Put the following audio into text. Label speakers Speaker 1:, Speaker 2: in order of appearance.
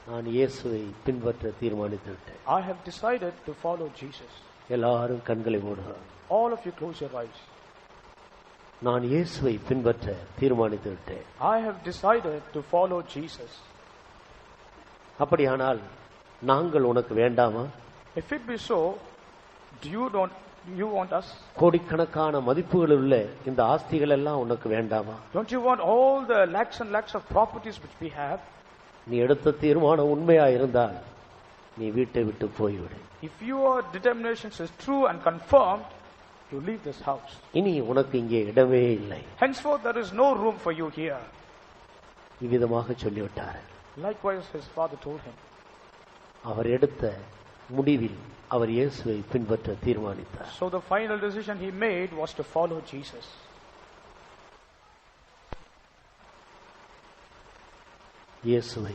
Speaker 1: நான் இயேசுவை பின்பற்ற தீர்மானித்து விட்டேன்.
Speaker 2: I have decided to follow Jesus.
Speaker 1: எல்லாரும் கண்களை மூடுங்க.
Speaker 2: All of you close your eyes.
Speaker 1: நான் இயேசுவை பின்பற்ற தீர்மானித்து விட்டேன்.
Speaker 2: I have decided to follow Jesus.
Speaker 1: அப்படியானால் நாங்கள் உனக்கு வேண்டாமா?
Speaker 2: If it be so, you want us?
Speaker 1: கோடிக்கணக்கான மதிப்புகள் உள்ள இந்த ஆஸ்திகள் எல்லாம் உனக்கு வேண்டாமா?
Speaker 2: Don't you want all the lakhs and lakhs of properties which we have?
Speaker 1: நீ எடுத்த தீர்மானம் உண்மையா இருந்தால் நீ வீட்டை விட்டு போய்விடு.
Speaker 2: If your determination is true and confirmed, you leave this house.
Speaker 1: இனி உனக்கு இங்கே இடமே இல்லை.
Speaker 2: Henceforth there is no room for you here.
Speaker 1: இவ்விதமாக சொல்லிவிட்டார்.
Speaker 2: Likewise his father told him.
Speaker 1: அவர் எடுத்த முடிவில் அவர் இயேசுவை பின்பற்ற தீர்மானித்தார்.
Speaker 2: So the final decision he made was to follow Jesus.
Speaker 1: இயேசுவை